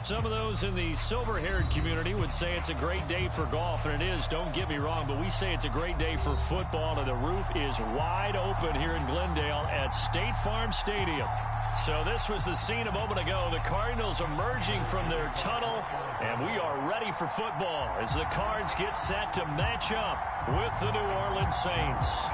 Some of those in the silver-haired community would say it's a great day for golf, and it is, don't get me wrong, but we say it's a great day for football, and the roof is wide open here in Glendale at State Farm Stadium. So this was the scene a moment ago. The Cardinals emerging from their tunnel, and we are ready for football as the Cards get set to match up with the New Orleans Saints.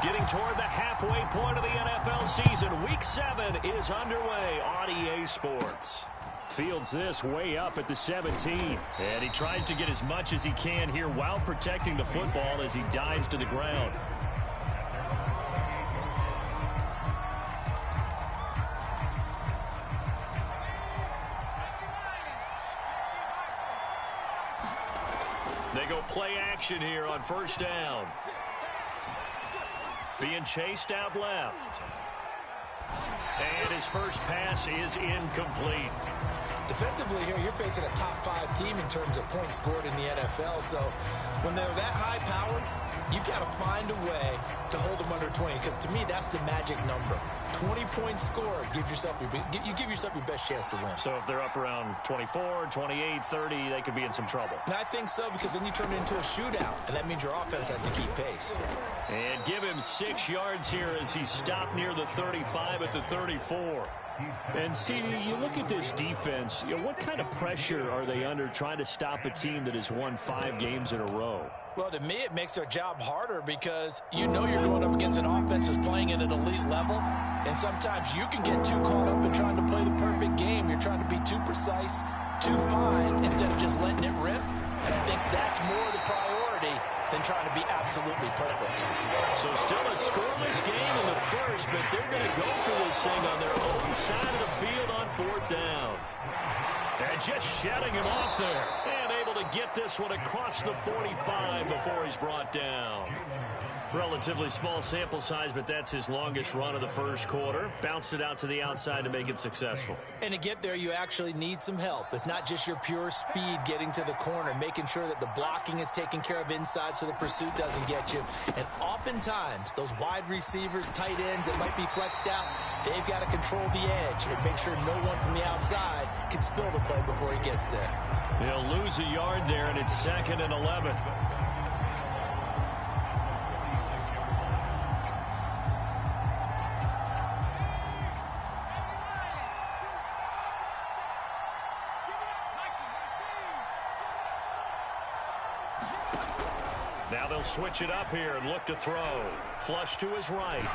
Getting toward the halfway point of the NFL season, Week 7 is underway on EA Sports. Fields this way up at the 17. And he tries to get as much as he can here while protecting the football as he dives to the ground. They go play action here on first down. Being chased out left. And his first pass is incomplete. Defensively here, you're facing a top-5 team in terms of points scored in the NFL. So when they're that high-powered, you've got to find a way to hold them under 20. Because to me, that's the magic number. 20 points scored, you give yourself your best chance to win. So if they're up around 24, 28, 30, they could be in some trouble. And I think so, because then you turn it into a shootout, and that means your offense has to keep pace. And give him 6 yards here as he stopped near the 35 at the 34. And see, you look at this defense, what kind of pressure are they under trying to stop a team that has won 5 games in a row? Well, to me, it makes their job harder because you know you're going up against an offense that's playing at an elite level, and sometimes you can get too caught up in trying to play the perfect game. You're trying to be too precise, too fine, instead of just letting it rip. And I think that's more the priority than trying to be absolutely perfect. So still a scoreless game in the first, but they're going to go for this thing on their own side of the field on fourth down. And just shutting him off there. And able to get this one across the 45 before he's brought down. Relatively small sample size, but that's his longest run of the first quarter. Bounced it out to the outside to make it successful. And to get there, you actually need some help. It's not just your pure speed getting to the corner, making sure that the blocking is taken care of inside so the pursuit doesn't get you. And oftentimes, those wide receivers, tight ends that might be flexed out, they've got to control the edge and make sure no one from the outside can spill the play before he gets there. He'll lose a yard there, and it's 2nd and 11. Now they'll switch it up here and look to throw. Flush to his right.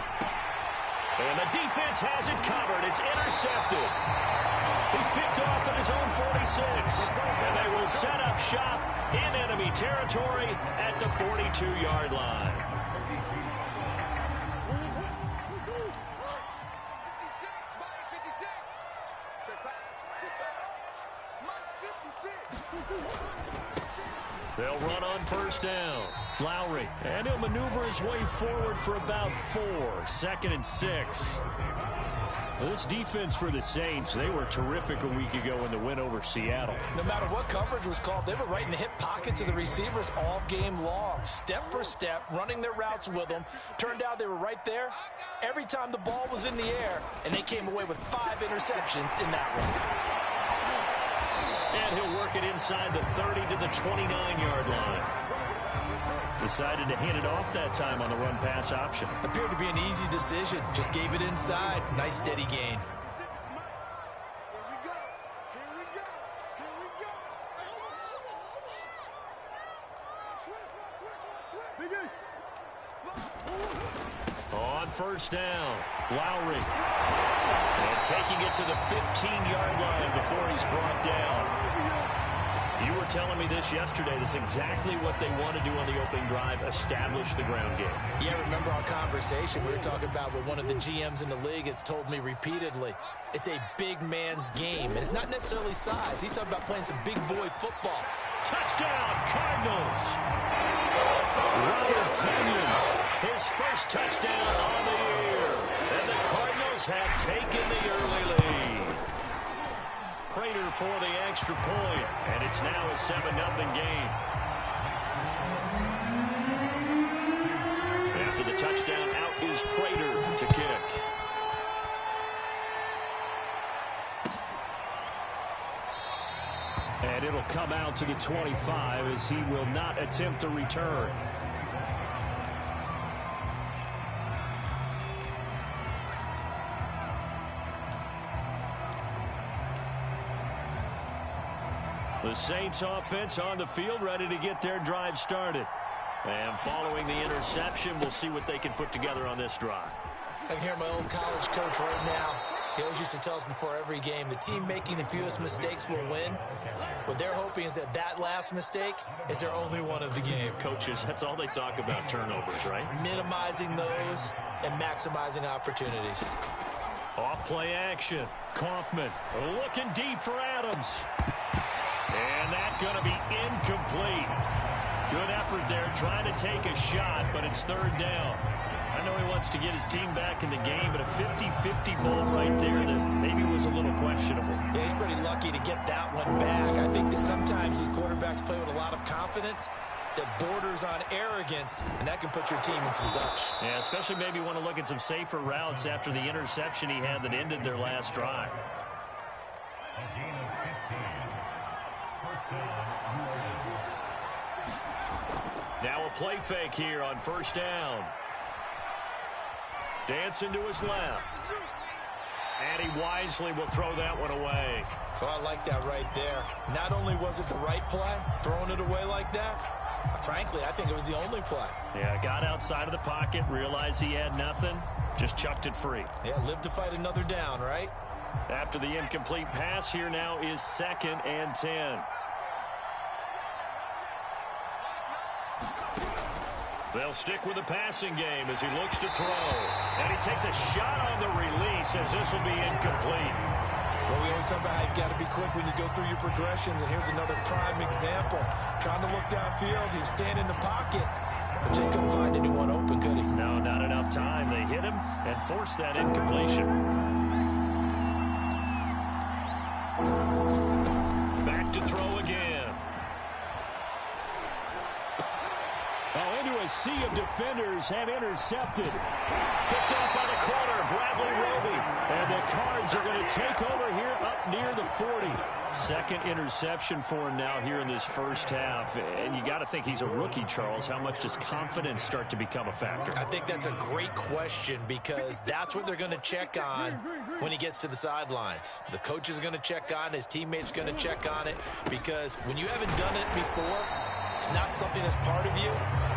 And the defense has it covered. It's intercepted. He's picked off at his own 46. And they will set up shop in enemy territory at the 42-yard line. They'll run on first down. Lowry. And he'll maneuver his way forward for about 4. 2nd and 6. This defense for the Saints, they were terrific a week ago in the win over Seattle. No matter what coverage was called, they were right in the hip pockets of the receivers all game long. Step for step, running their routes with them. Turned out they were right there every time the ball was in the air, and they came away with 5 interceptions in that one. And he'll work it inside the 30 to the 29-yard line. Decided to hand it off that time on the run-pass option. Appeared to be an easy decision. Just gave it inside. Nice steady gain. On first down, Lowry. And taking it to the 15-yard line before he's brought down. You were telling me this yesterday. That's exactly what they want to do on the opening drive, establish the ground game. Yeah, remember our conversation. We were talking about what one of the GMs in the league has told me repeatedly. It's a big man's game, and it's not necessarily size. He's talking about playing some big boy football. Touchdown, Cardinals! Robert Tonyan, his first touchdown on the year. And the Cardinals have taken the early lead. Prater for the extra point, and it's now a 7-0 game. After the touchdown, out is Prater to kick. out to the 25 as he will not attempt a return. The Saints offense on the field, ready to get their drive started. And following the interception, we'll see what they can put together on this drive. I can hear my old college coach right now. He always used to tell us before every game, the team making the fewest mistakes will win. What they're hoping is that that last mistake is their only one of the game. Coaches, that's all they talk about, turnovers, right? Minimizing those and maximizing opportunities. Off play action. Kaufman looking deep for Adams. And that's going to be incomplete. Good effort there, trying to take a shot, but it's third down. I know he wants to get his team back in the game, but a 50-50 ball right there that maybe was a little questionable. Yeah, he's pretty lucky to get that one back. I think that sometimes these quarterbacks play with a lot of confidence that borders on arrogance, and that can put your team in some dutch. Yeah, especially maybe want to look at some safer routes after the interception he had that ended their last drive. Now a play fake here on first down. Dancing to his left. And he wisely will throw that one away. So I like that right there. Not only was it the right play, throwing it away like that, frankly, I think it was the only play. Yeah, got outside of the pocket, realized he had nothing, just chucked it free. Yeah, live to fight another down, right? After the incomplete pass, here now is 2nd and 10. They'll stick with the passing game as he looks to throw. And he takes a shot on the release as this will be incomplete. Well, we always talk about how you've got to be quick when you go through your progressions, and here's another prime example. Trying to look downfield, he was standing in the pocket, but just couldn't find anyone open, could he? No, not enough time. They hit him and forced that incompletion. Back to throw again. Oh, into a sea of defenders and intercepted. Picked off by the corner, Bradley Roby. And the Cards are going to take over here up near the 40. Second interception for him now here in this first half. And you got to think he's a rookie, Charles. How much does confidence start to become a factor? I think that's a great question because that's what they're going to check on when he gets to the sidelines. The coach is going to check on, his teammates going to check on it, because when you haven't done it before, it's not something that's part of you.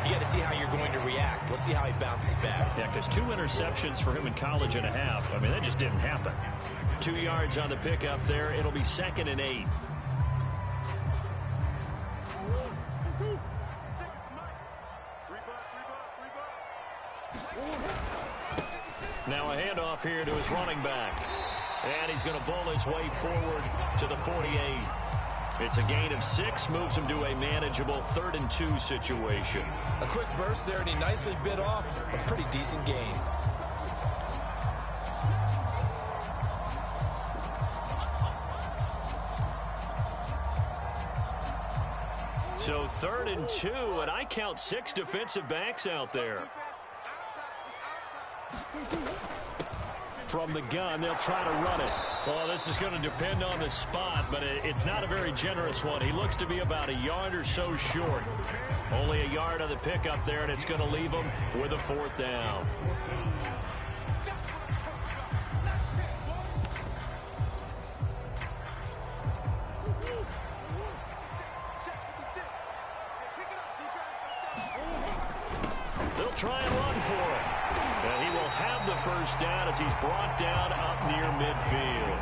You got to see how you're going to react. Let's see how he bounces back. Yeah, because 2 interceptions for him in college and a half. I mean, that just didn't happen. 2 yards on the pickup there. It'll be 2nd and 8. Now a handoff here to his running back. And he's going to bowl his way forward to the 48. It's a gain of 6, moves him to a manageable 3rd and 2 situation. A quick burst there, and he nicely bit off a pretty decent gain. So 3rd and 2, and I count 6 defensive backs out there. From the gun, they'll try to run it. Well, this is going to depend on the spot, but it's not a very generous one. He looks to be about a yard or so short. Only a yard on the pickup there, and it's going to leave him with a 4th down. They'll try and run for it. And he will have the first down as he's brought down up near midfield.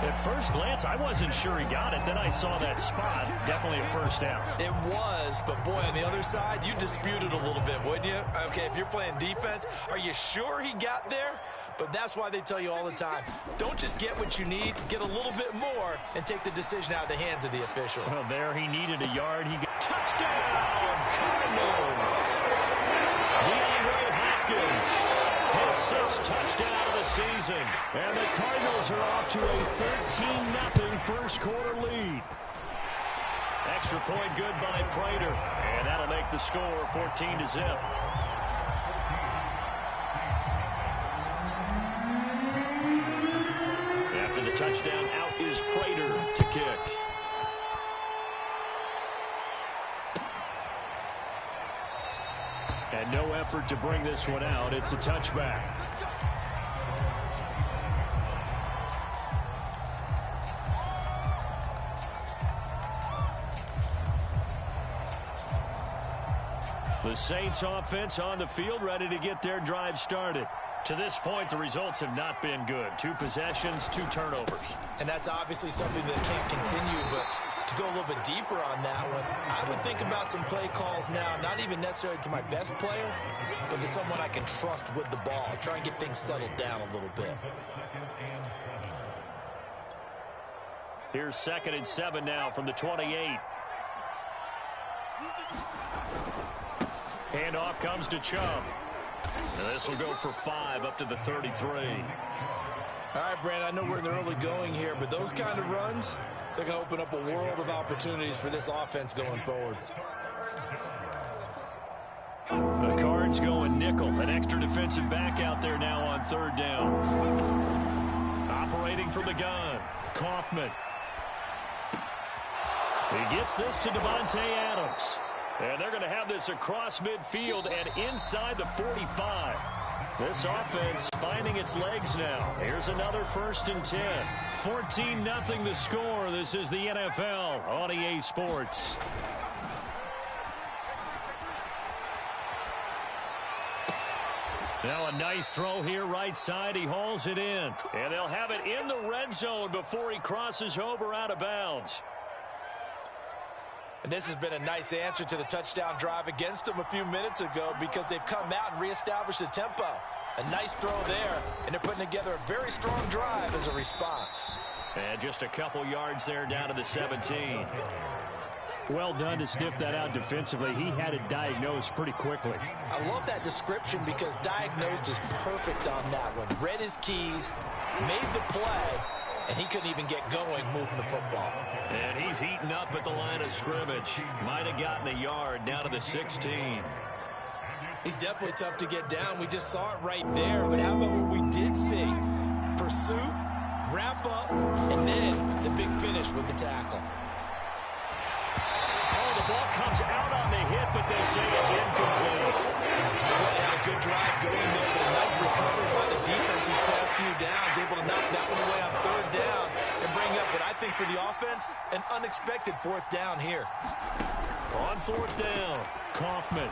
At first glance, I wasn't sure he got it. Then I saw that spot. Definitely a first down. It was, but boy, on the other side, you disputed a little bit, wouldn't you? Okay, if you're playing defense, are you sure he got there? But that's why they tell you all the time, don't just get what you need, get a little bit more, and take the decision out of the hands of the officials. Well, there he needed a yard. He got touchdown, Cardinals. DeAndre Hopkins, his 6th touchdown of the season. And the Cardinals are off to a 13-0 first quarter lead. Extra point good by Prater. And that'll make the score 14-0. After the touchdown, out is Prater to kick. And no effort to bring this one out. It's a touchback. The Saints offense on the field, ready to get their drive started. To this point, the results have not been good. 2 possessions, 2 turnovers. And that's obviously something that can't continue, but to go a little bit deeper on that one, I would think about some play calls now, not even necessarily to my best player, but to someone I can trust with the ball. Try and get things settled down a little bit. Here's 2nd and 7 now from the 28. Handoff comes to Chubb. Now this will go for 5 up to the 33. All right, Brandon, I know we're in the early going here, but those kind of runs, they're going to open up a world of opportunities for this offense going forward. The Cards going nickel. An extra defensive back out there now on 3rd down. Operating from the gun, Kaufman. He gets this to Davante Adams. And they're going to have this across midfield and inside the 45. This offense finding its legs now. Here's another 1st and 10. 14-0 the score. This is the NFL on EA Sports. Now a nice throw here right side. He hauls it in. And they'll have it in the red zone before he crosses over out of bounds. And this has been a nice answer to the touchdown drive against them a few minutes ago because they've come out and reestablished the tempo. A nice throw there, and they're putting together a very strong drive as a response. And just a couple yards there down to the 17. Well done to sniff that out defensively. He had it diagnosed pretty quickly. I love that description because diagnosed is perfect on that one. Read his keys, made the play, and he couldn't even get going moving the football. And he's heating up at the line of scrimmage. Might have gotten a yard down to the 16. He's definitely tough to get down. We just saw it right there. But how about what we did see? Pursuit, wrap up, and then the big finish with the tackle. Oh, the ball comes out on the hit, but they say it's incomplete. Well, they had a good drive going there, but a nice recovery by the defense these past few downs, able to knock that one away on 3rd down and bring up what I think for the offense, an unexpected 4th down here. On 4th down, Kaufman.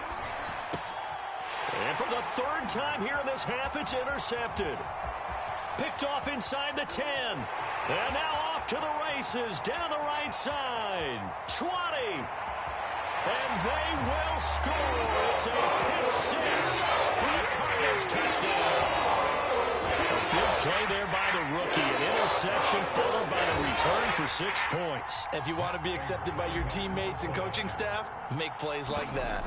And for the 3rd time here in this half, it's intercepted. Picked off inside the 10. And now off to the races down the right side. 20. And they will score. It's a pick 6 for the Cardinals touchdown. A big play there by the rookie. An interception followed by the return for 6 points. If you want to be accepted by your teammates and coaching staff, make plays like that.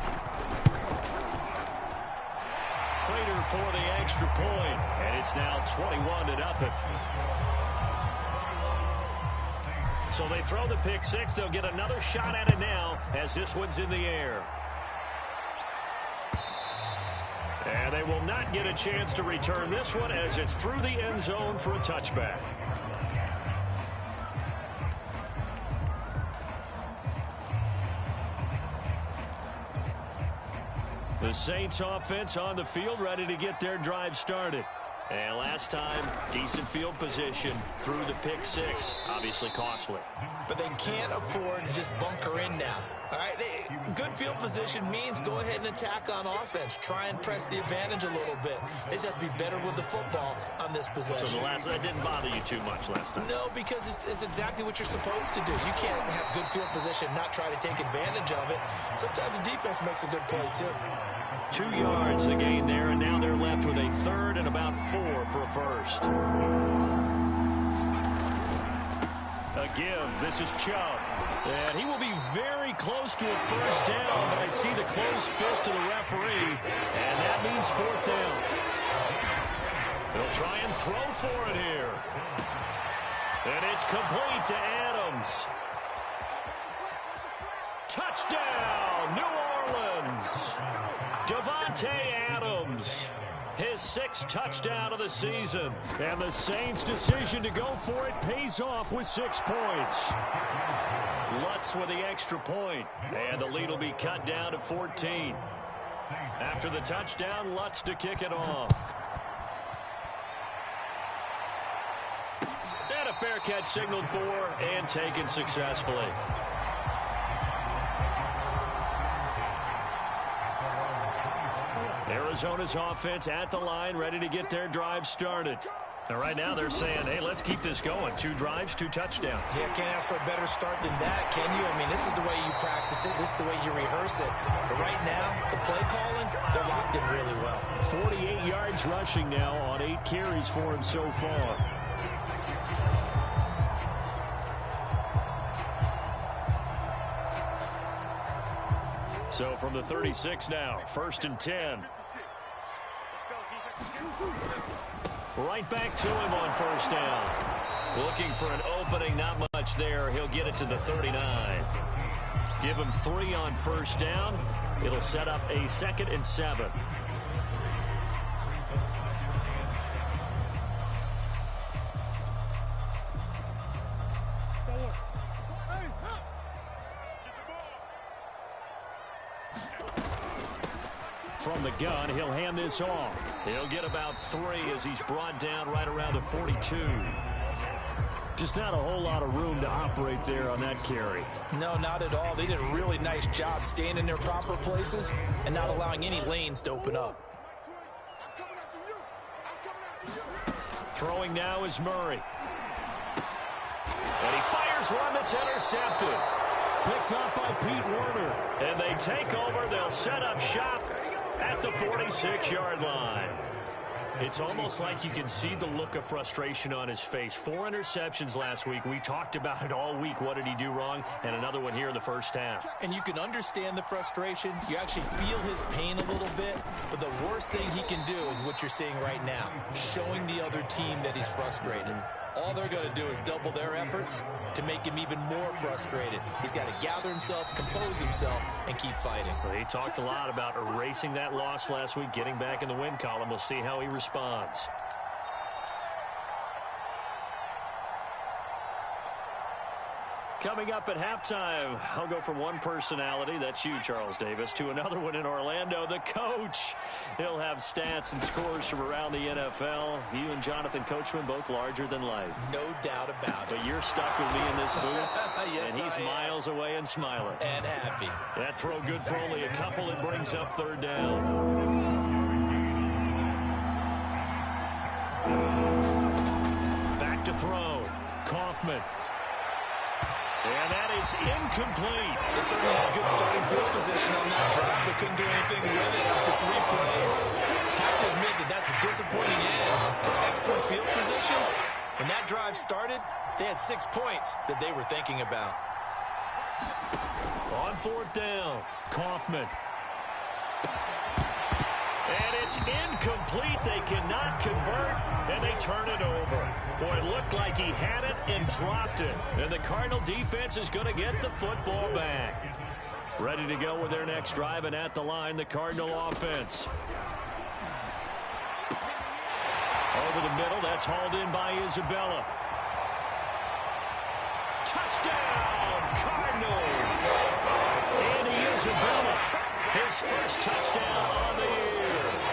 Prater for the extra point, and it's now 21-0. So they throw the pick 6. They'll get another shot at it now as this one's in the air. And they will not get a chance to return this one as it's through the end zone for a touchback. The Saints offense on the field ready to get their drive started. And last time, decent field position through the pick 6. Obviously costly. But they can't afford to just bunker in now. All right, good field position means go ahead and attack on offense. Try and press the advantage a little bit. They just have to be better with the football on this possession. So that didn't bother you too much last time? No, because it's exactly what you're supposed to do. You can't have good field position and not try to take advantage of it. Sometimes the defense makes a good play, too. 2 yards the gain there, and now they're left with a 3rd and about 4 for a first. A give. This is Chubb. And he will be very close to a first down, but I see the closed fist of the referee, and that means 4th down. They'll try and throw for it here. And it's complete to Adams. Touchdown, New Orleans. Davante Adams, his 6th touchdown of the season. And the Saints' decision to go for it pays off with 6 points. Lutz with the extra point. And the lead will be cut down to 14. After the touchdown, Lutz to kick it off. And a fair catch signaled for and taken successfully. Arizona's offense at the line, ready to get their drive started. And right now they're saying, hey, let's keep this going. 2 drives, 2 touchdowns. Yeah, can't ask for a better start than that, can you? I mean, this is the way you practice it. This is the way you rehearse it. But right now, the play calling, they're locked in really well. 48 yards rushing now on 8 carries for him so far. So from the 36 now, 1st and 10. Right back to him on 1st down. Looking for an opening, not much there. He'll get it to the 39. Give him 3 on 1st down. It'll set up a 2nd and 7. From the gun, he'll hand this off. He'll get about 3 as he's brought down right around the 42. Just not a whole lot of room to operate there on that carry. No, not at all. They did a really nice job staying in their proper places and not allowing any lanes to open up. Throwing now is Murray. And he fires one that's intercepted. Picked up by Pete Werner. And they take over. They'll set up shop at the 46-yard line. It's almost like you can see the look of frustration on his face. 4 interceptions last week. We talked about it all week. What did he do wrong? And another one here in the 1st half. And you can understand the frustration. You actually feel his pain a little bit. But the worst thing he can do is what you're seeing right now, showing the other team that he's frustrated. All they're going to do is double their efforts to make him even more frustrated. He's got to gather himself, compose himself, and keep fighting. Well, he talked a lot about erasing that loss last week, getting back in the win column. We'll see how he responds. Coming up at halftime, I'll go from one personality, that's you, Charles Davis, to another one in Orlando, the coach. He'll have stats and scores from around the NFL. You and Jonathan Coachman, both larger than life. No doubt about it. But you're stuck with me in this booth, yes, and he's miles away and smiling. And happy. That throw good for only a couple. It brings up 3rd down. Back to throw. Kaufman. And that is incomplete. They certainly had good starting field position on that drive, but couldn't do anything with it after 3 plays. Have to admit that that's a disappointing end to excellent field position. When that drive started, they had 6 points that they were thinking about. On 4th down, Kaufman. And it's incomplete. They cannot convert, and they turn it over. Boy, it looked like he had it and dropped it. And the Cardinal defense is going to get the football back. Ready to go with their next drive, and at the line, the Cardinal offense. Over the middle, that's hauled in by Isabella. Touchdown, Cardinals! Andy Isabella, his first touchdown on the year.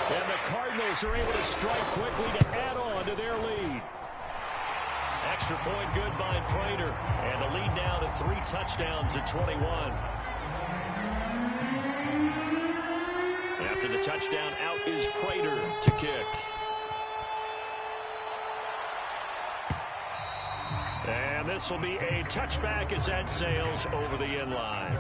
And the Cardinals are able to strike quickly to add on to their lead. Extra point good by Prater. And the lead now to 3 touchdowns at 21. After the touchdown, out is Prater to kick. And this will be a touchback as that sails over the end line.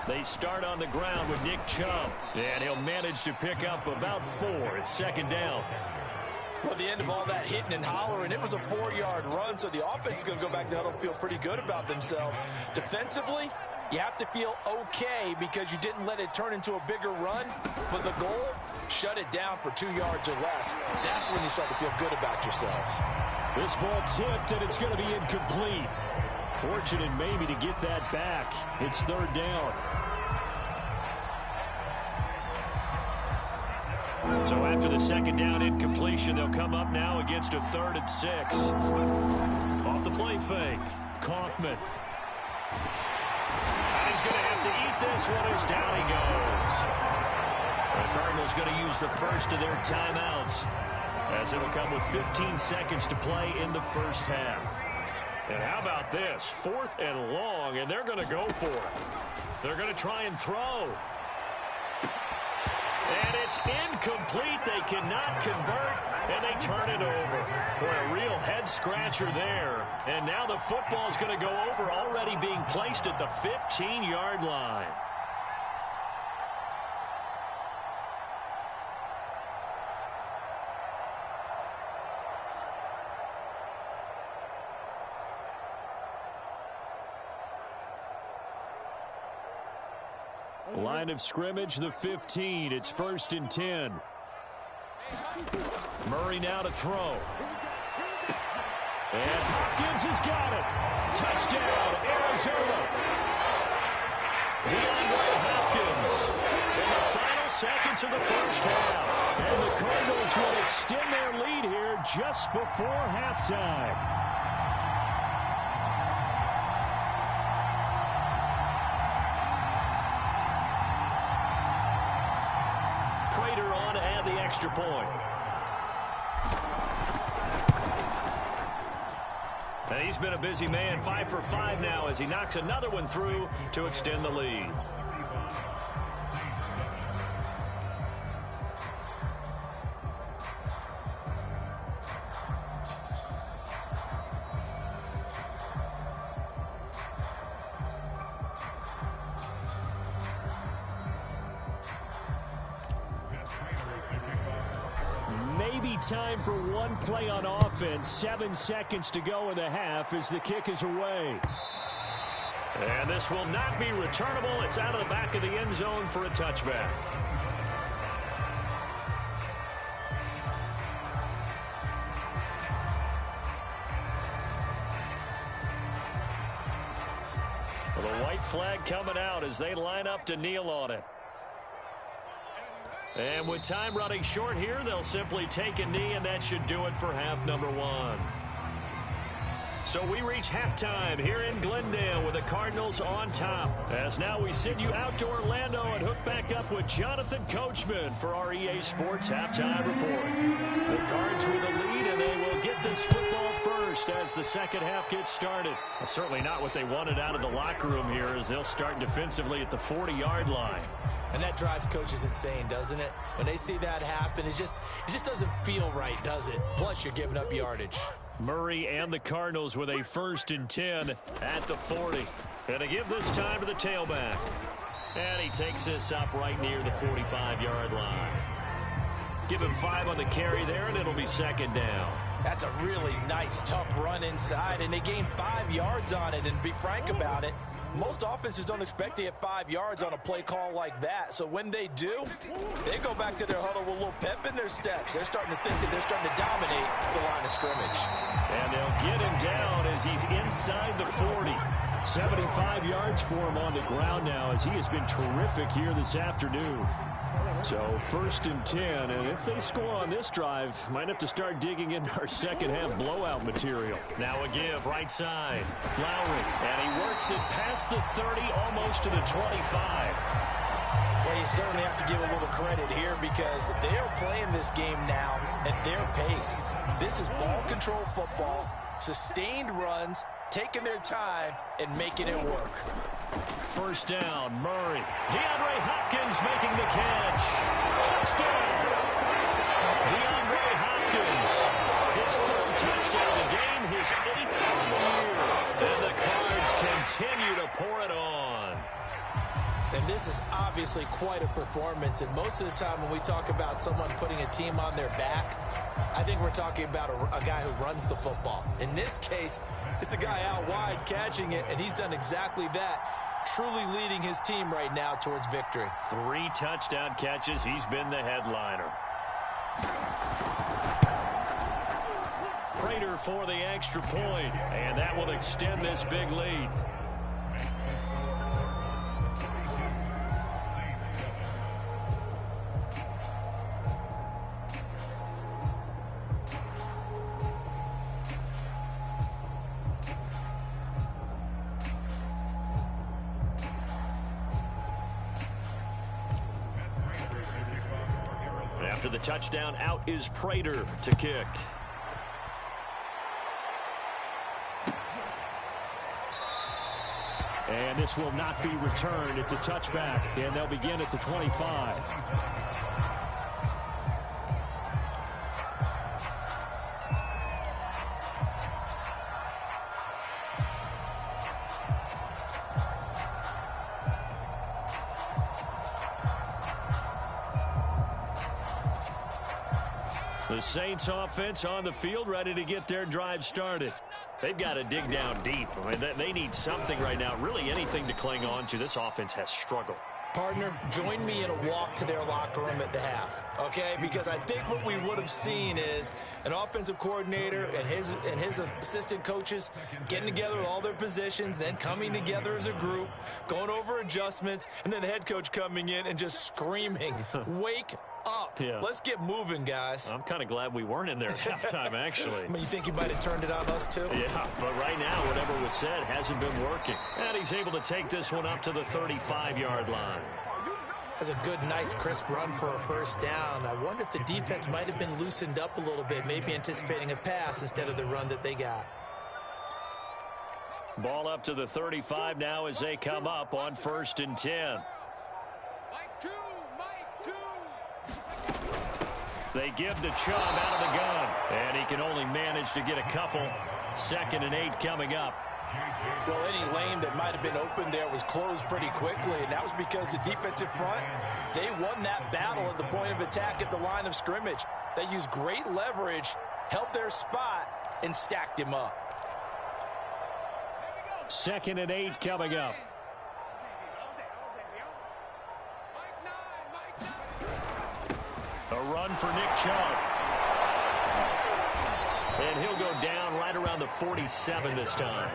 They start on the ground with Nick Chubb, and he'll manage to pick up about 4 at 2nd down. Well, at the end of all that hitting and hollering, it was a 4-yard run, so the offense is going to go back to huddle and feel pretty good about themselves. Defensively, you have to feel okay because you didn't let it turn into a bigger run, but the goal, shut it down for 2 yards or less. That's when you start to feel good about yourselves. This ball tipped, and it's going to be incomplete. Fortunate maybe to get that back. It's 3rd down. So after the second down incompletion, they'll come up now against a 3rd and 6. Off the play fake, Kaufman. And he's going to have to eat this one as down he goes. The Cardinals going to use the first of their timeouts, as it'll come with 15 seconds to play in the first half. And how about this? 4th and long, and they're going to go for it. They're going to try and throw. And it's incomplete. They cannot convert, and they turn it over. Boy, a real head-scratcher there. And now the football is going to go over, already being placed at the 15-yard line. Line of scrimmage, the 15. It's 1st and 10. Murray now to throw. And Hopkins has got it. Touchdown, Arizona. DeAndre Hopkins in the final seconds of the first half. And the Cardinals will extend their lead here just before halftime. Extra point. And he's been a busy man, 5 for 5 now as he knocks another one through to extend the lead. Time for one play on offense. 7 seconds to go in the half as the kick is away. And this will not be returnable. It's out of the back of the end zone for a touchback. Well, the white flag coming out as they line up to kneel on it. And with time running short here, they'll simply take a knee, and that should do it for half number 1. So we reach halftime here in Glendale with the Cardinals on top. As now we send you out to Orlando and hook back up with Jonathan Coachman for our EA Sports Halftime Report. The Cards with a lead, and they will get this football first as the second half gets started. Well, certainly not what they wanted out of the locker room here, as they'll start defensively at the 40-yard line. And that drives coaches insane, doesn't it? When they see that happen, it just doesn't feel right, does it? Plus, you're giving up yardage. Murray and the Cardinals with a 1st and 10 at the 40. And to give this time to the tailback. And he takes this up right near the 45-yard line. Give him 5 on the carry there, and it'll be 2nd down. That's a really nice, tough run inside, and they gained 5 yards on it. And to be frank about it, most offenses don't expect to get 5 yards on a play call like that. So when they do, they go back to their huddle with a little pep in their steps. They're starting to think that they're starting to dominate the line of scrimmage. And they'll get him down as he's inside the 40. 75 yards for him on the ground now, as he has been terrific here this afternoon. So 1st and 10, and if they score on this drive, might have to start digging into our second half blowout material. Now a give right side, Lowry, and he works it past the 30, almost to the 25. Well, you certainly have to give a little credit here because they are playing this game now at their pace. This is ball control football, sustained runs, taking their time and making it work. 1st down, Murray. DeAndre Hopkins making the catch. Touchdown! DeAndre Hopkins, his 3rd touchdown of the game, his 8th on the year. And the Cards continue to pour it on. And this is obviously quite a performance. And most of the time when we talk about someone putting a team on their back, I think we're talking about a guy who runs the football. In this case, it's a guy out wide catching it, and he's done exactly that, truly leading his team right now towards victory. 3 touchdown catches. He's been the headliner. Prater for the extra point, and that will extend this big lead. After the touchdown, out is Prater to kick. And this will not be returned. It's a touchback, and they'll begin at the 25. The Saints offense on the field, ready to get their drive started. They've got to dig down deep. I mean, they need something right now, really anything to cling on to. This offense has struggled. Partner, join me in a walk to their locker room at the half, okay? Because I think what we would have seen is an offensive coordinator and his assistant coaches getting together with all their positions, then coming together as a group, going over adjustments, and then the head coach coming in and just screaming, wake up. Yeah. Let's get moving, guys. I'm kind of glad we weren't in there at halftime, actually. I mean, you think he might have turned it on us, too? Yeah, but right now, whatever was said hasn't been working. And he's able to take this one up to the 35-yard line. That's a good, nice, crisp run for a first down. I wonder if the defense might have been loosened up a little bit, maybe anticipating a pass instead of the run that they got. Ball up to the 35 now as they come up on 1st and 10. They give to Chubb out of the gun, and he can only manage to get a couple. 2nd and 8 coming up. Well, any lane that might have been open there was closed pretty quickly, and that was because the defensive front, they won that battle at the point of attack at the line of scrimmage. They used great leverage, held their spot, and stacked him up. 2nd and 8 coming up. A run for Nick Chubb. And he'll go down right around the 47 this time.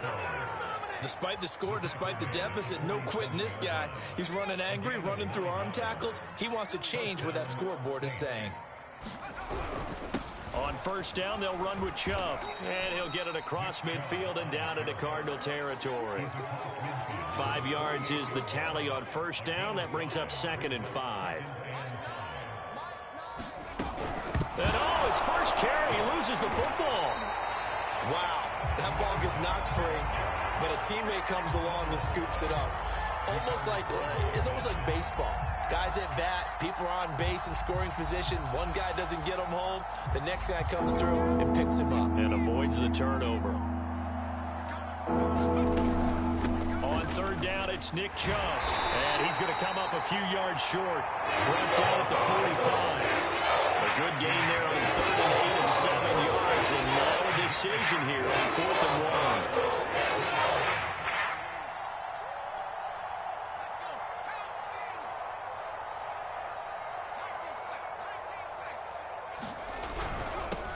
Despite the score, despite the deficit, no quitting this guy. He's running angry, running through arm tackles. He wants to change what that scoreboard is saying. On 1st down, they'll run with Chubb. And he'll get it across midfield and down into Cardinal territory. 5 yards is the tally on 1st down. That brings up 2nd and 5. And his first carry, he loses the football. Wow, that ball gets knocked free, but a teammate comes along and scoops it up. It's almost like baseball. Guys at bat, people are on base in scoring position. One guy doesn't get him home, the next guy comes through and picks him up. And avoids the turnover. On 3rd down, it's Nick Chubb. And he's going to come up a few yards short. Brought down at the 45. A good gain there on 3rd and 8 of 7 yards, and no decision here on 4th and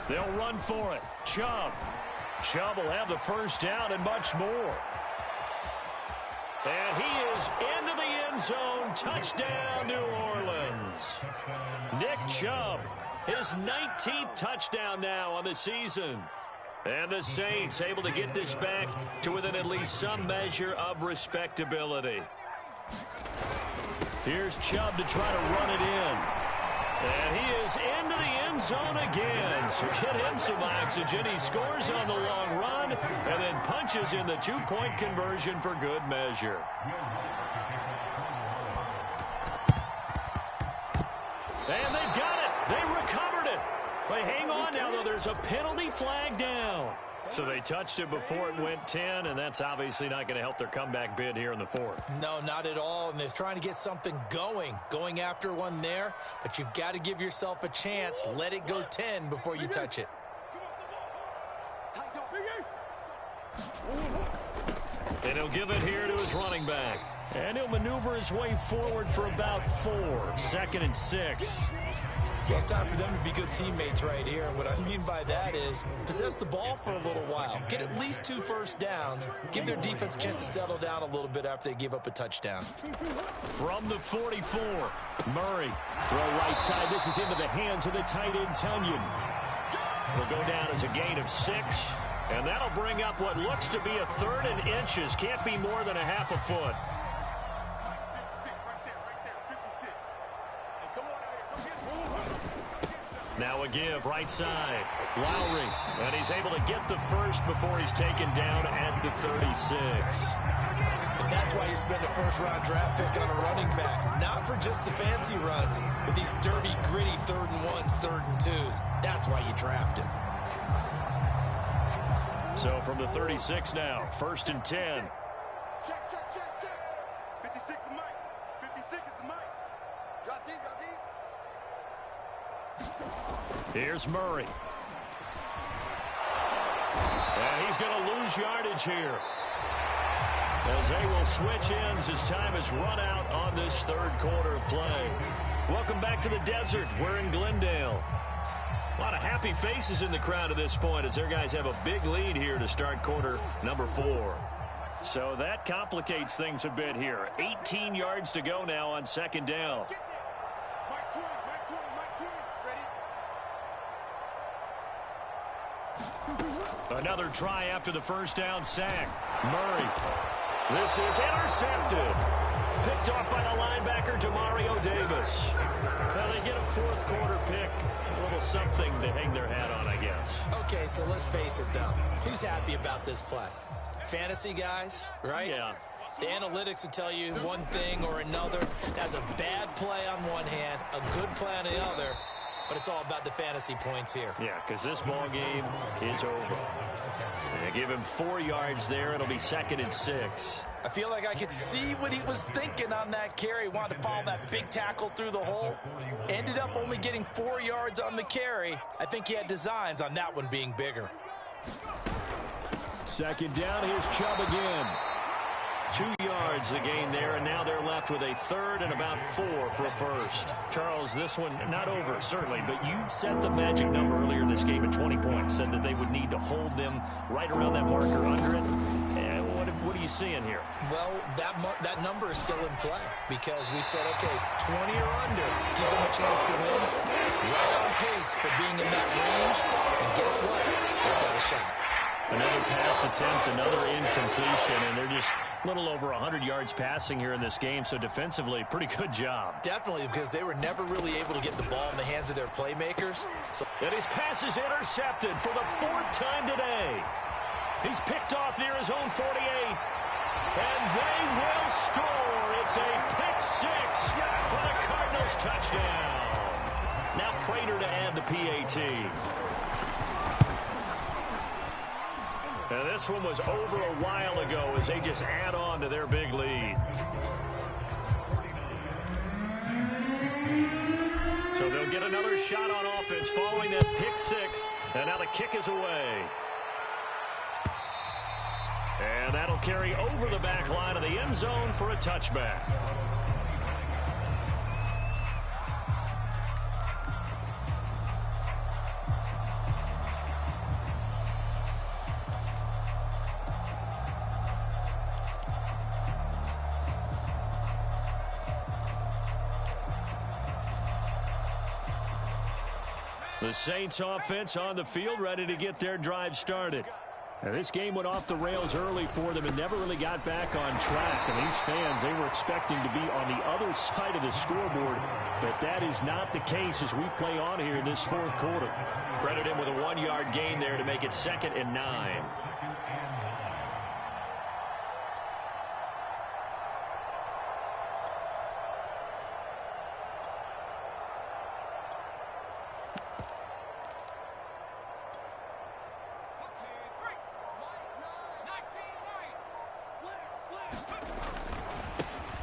1. They'll run for it. Chubb. Chubb will have the first down and much more. And he is into the end zone. Touchdown, New Orleans. Nick Chubb, his 19th touchdown now on the season. And the Saints able to get this back to within at least some measure of respectability. Here's Chubb to try to run it in. And he is into the end zone again. So get him some oxygen. He scores on the long run and then punches in the 2-point conversion for good measure. And they've got it. They recovered it. They hang on now, though. There's a penalty flag down. So they touched it before it went 10, and that's obviously not going to help their comeback bid here in the 4th. No, not at all, and they're trying to get something going after one there, but you've got to give yourself a chance. Let it go 10 before you touch it. And he'll give it here to his running back. And he'll maneuver his way forward for about 4. 2nd and 6. Well, it's time for them to be good teammates right here. And what I mean by that is possess the ball for a little while. Get at least 2 first downs. Give their defense a chance to settle down a little bit after they give up a touchdown. From the 44, Murray. Throw right side. This is into the hands of the tight end, Tunyon. Will go down as a gain of 6. And that'll bring up what looks to be a 3rd and inches. Can't be more than a half a foot. Now a give right side. Lowry. And he's able to get the first before he's taken down at the 36. And that's why you spend a first-round draft pick on a running back. Not for just the fancy runs, but these dirty, gritty 3rd and 1s, 3rd and 2s. That's why you draft him. So from the 36 now, 1st and 10. Check, check, check, check. 56 is Mike. 56 is the Mike. Drop deep, drop deep. Here's Murray. And he's going to lose yardage here, as they will switch ends as time has run out on this 3rd quarter of play. Welcome back to the desert. We're in Glendale. A lot of happy faces in the crowd at this point as their guys have a big lead here to start quarter number 4. So that complicates things a bit here. 18 yards to go now on 2nd down. Mike 20, Mike 20, Mike 20. Ready? Another try after the first down sack. Murray. This is intercepted. Picked off by the linebacker, Demario Davis. Well, they get a 4th quarter pick. A little something to hang their hat on, I guess. Okay, so let's face it, though. Who's happy about this play? Fantasy guys, right? Yeah. The analytics will tell you one thing or another. That's a bad play on one hand, a good play on the other, but it's all about the fantasy points here. Yeah, because this ball game is over. They give him 4 yards there. It'll be 2nd and 6. I feel like I could see what he was thinking on that carry. Wanted to follow that big tackle through the hole. Ended up only getting 4 yards on the carry. I think he had designs on that one being bigger. 2nd down, here's Chubb again. 2 yards the gain there, and now they're left with a 3rd and about 4 for a first. Charles, this one not over, certainly, but you set the magic number earlier in this game at 20 points, said that they would need to hold them right around that marker under it. What are you seeing here? Well, that number is still in play because we said, okay, 20 or under gives them a chance to win. Right on pace for being in that range, and guess what? They've got a shot. Another pass attempt, another incompletion, and they're just a little over 100 yards passing here in this game, so defensively, pretty good job. Definitely, because they were never really able to get the ball in the hands of their playmakers. And his pass is intercepted for the 4th time today. He's picked off near his own 48, and they will score. It's a pick 6 for the Cardinals touchdown. Now Prater to add the PAT. And this one was over a while ago as they just add on to their big lead. So they'll get another shot on offense following that pick 6. And now the kick is away. And that'll carry over the back line of the end zone for a touchback. The Saints offense on the field, ready to get their drive started. Now, this game went off the rails early for them and never really got back on track. And these fans, they were expecting to be on the other side of the scoreboard, but that is not the case as we play on here in this 4th quarter. Credit him with a 1-yard gain there to make it 2nd and 9.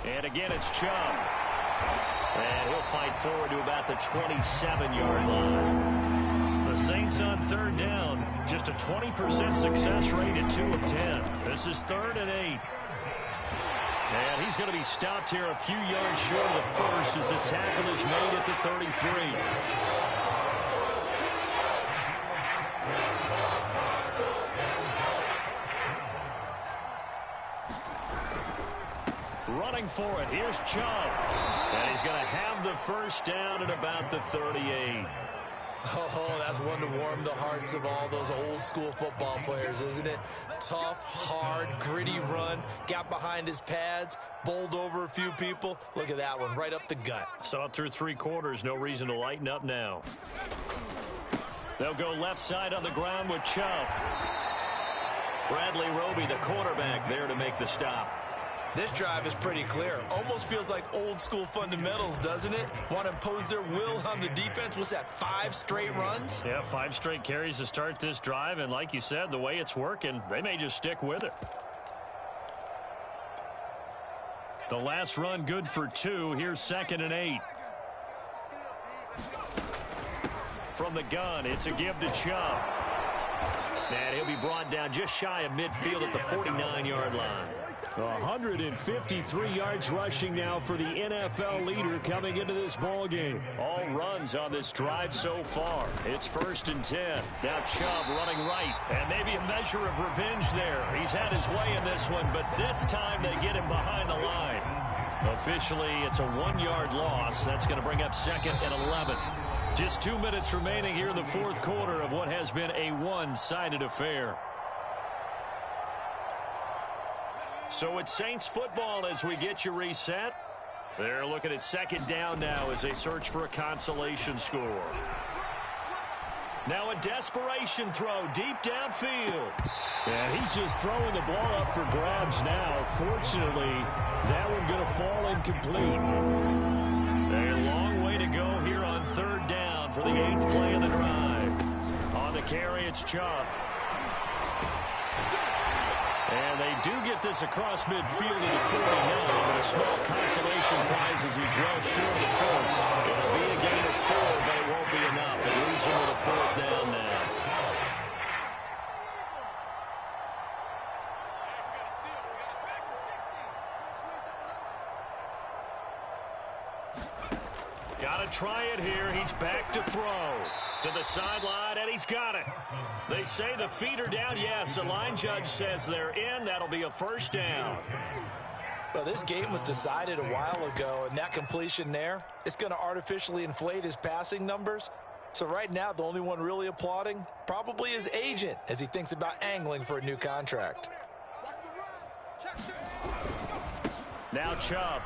And again, it's Chubb. And he'll fight forward to about the 27-yard line. The Saints on 3rd down. Just a 20% success rate at 2 of 10. This is 3rd and 8. And he's going to be stopped here a few yards short of the first as the tackle is made at the 33. Running for it, here's Chubb. And he's going to have the first down at about the 38. Oh, that's one to warm the hearts of all those old school football players, isn't it? Tough, hard, gritty run. Got behind his pads, bowled over a few people. Look at that one, right up the gut. Saw it through 3 quarters. No reason to lighten up now. They'll go left side on the ground with Chubb. Bradley Roby, the quarterback, there to make the stop. This drive is pretty clear. Almost feels like old school fundamentals, doesn't it? Want to impose their will on the defense. What's that, 5 straight runs? Yeah, 5 straight carries to start this drive. And like you said, the way it's working, they may just stick with it. The last run good for 2. Here's 2nd and 8. From the gun, it's a give to Chubb. And he'll be brought down just shy of midfield at the 49-yard line. 153 yards rushing now for the NFL leader coming into this ball game. All runs on this drive so far. It's 1st and 10. Now Chubb running right. And maybe a measure of revenge there. He's had his way in this one, but this time they get him behind the line. Officially, it's a 1-yard loss. That's going to bring up 2nd and 11. Just 2 minutes remaining here in the 4th quarter of what has been a one-sided affair. So it's Saints football as we get you reset. They're looking at 2nd down now as they search for a consolation score. Now a desperation throw deep downfield. Yeah, he's just throwing the ball up for grabs now. Fortunately, that one going to fall incomplete. A long way to go here on 3rd down for the 8th play of the drive. On the carry, it's Chubb. And they do get this across midfield to the 49, but a small consolation prize as he's well short of the first. It'll be a gain of 4, but it won't be enough. It leaves him with a 4th down now. Got to try it here. He's back to throw. To the sideline, and he's got it. They say the feet are down. Yes, the line judge says they're in. That'll be a 1st down. Well, this game was decided a while ago, and that completion there, it's going to artificially inflate his passing numbers. So right now, the only one really applauding probably his agent as he thinks about angling for a new contract. Now Chubb.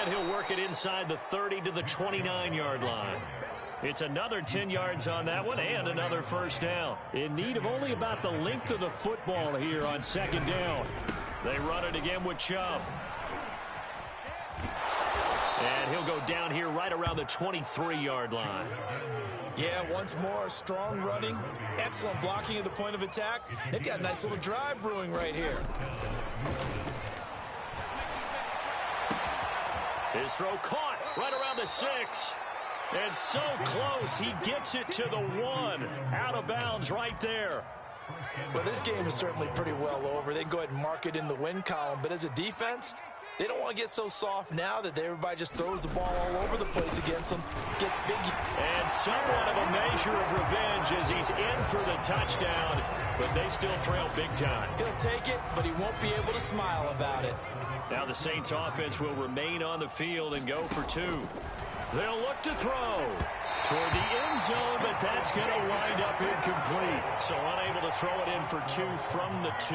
And he'll work it inside the 30 to the 29-yard line. It's another 10 yards on that one and another 1st down. In need of only about the length of the football here on 2nd down. They run it again with Chubb. And he'll go down here right around the 23-yard line. Yeah, once more, strong running, excellent blocking at the point of attack. They've got a nice little drive brewing right here. His throw caught right around the 6. And so close, he gets it to the 1. Out of bounds right there. Well, this game is certainly pretty well over. They can go ahead and mark it in the win column. But as a defense, they don't want to get so soft now that everybody just throws the ball all over the place against them. Gets big. And somewhat of a measure of revenge as he's in for the touchdown. But they still trail big time. He'll take it, but he won't be able to smile about it. Now the Saints offense will remain on the field and go for 2. They'll look to throw toward the end zone, but that's going to wind up incomplete. So unable to throw it in for 2 from the 2.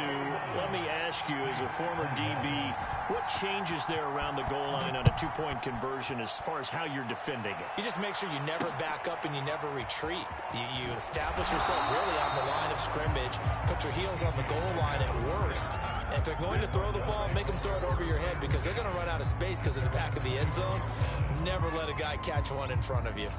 Let me ask you, as a former DB, what changes there around the goal line on a 2-point conversion as far as how you're defending it? You just make sure you never back up and you never retreat. You establish yourself really on the line of scrimmage, put your heels on the goal line at worst. And if they're going to throw the ball, make them throw it over your head because they're going to run out of space because in the back of the end zone, never let a guy catch one in front of you.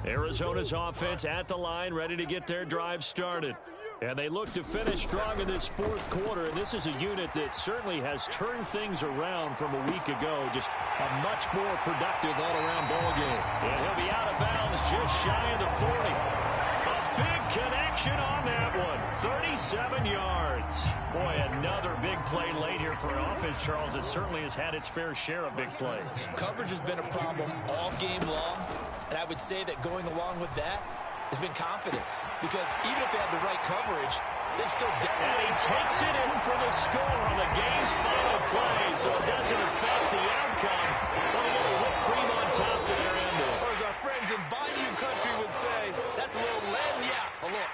Arizona's offense at the line, ready to get their drive started. And they look to finish strong in this 4th quarter. And this is a unit that certainly has turned things around from a week ago. Just a much more productive all-around ball game. And he'll be out of bounds just shy of the 40. A big connection on that one. 37 yards. Boy, another big play late here for an offense, Charles, that certainly has had its fair share of big plays. Coverage has been a problem all game long. And I would say that going along with that has been confidence. Because even if they have the right coverage, they've still... And he takes it in for the score on the game's final play, so it doesn't affect the outcome. But a little whipped cream on top to their ending. Or as our friends in Bayou Country would say, that's a little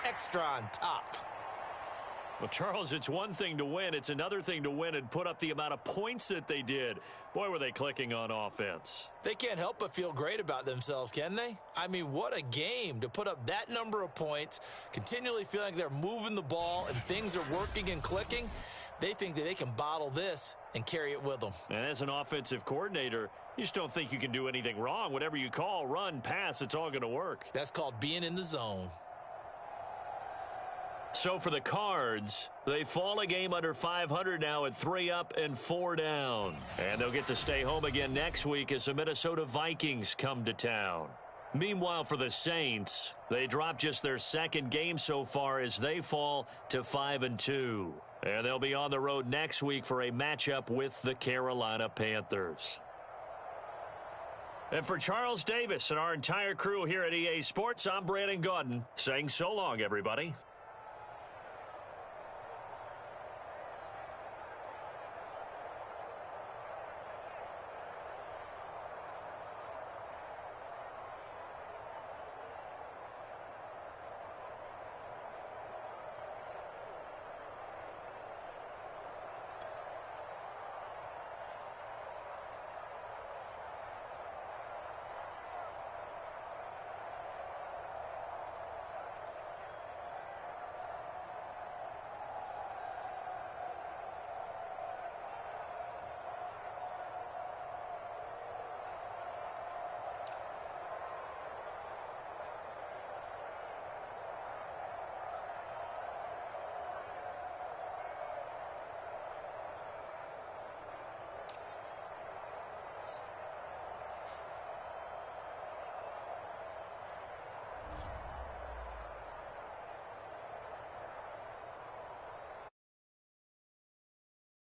extra on top. Well, Charles, it's one thing to win. It's another thing to win and put up the amount of points that they did. Boy, were they clicking on offense. They can't help but feel great about themselves, can they? I mean, what a game to put up that number of points, continually feeling like they're moving the ball and things are working and clicking. They think that they can bottle this and carry it with them. And as an offensive coordinator, you just don't think you can do anything wrong. Whatever you call, run, pass, it's all going to work. That's called being in the zone. So for the Cards, they fall a game under 500 now at 3 up and 4 down. And they'll get to stay home again next week as the Minnesota Vikings come to town. Meanwhile, for the Saints, they dropped just their second game so far as they fall to 5-2. And they'll be on the road next week for a matchup with the Carolina Panthers. And for Charles Davis and our entire crew here at EA Sports, I'm Brandon Gaudin saying so long, everybody.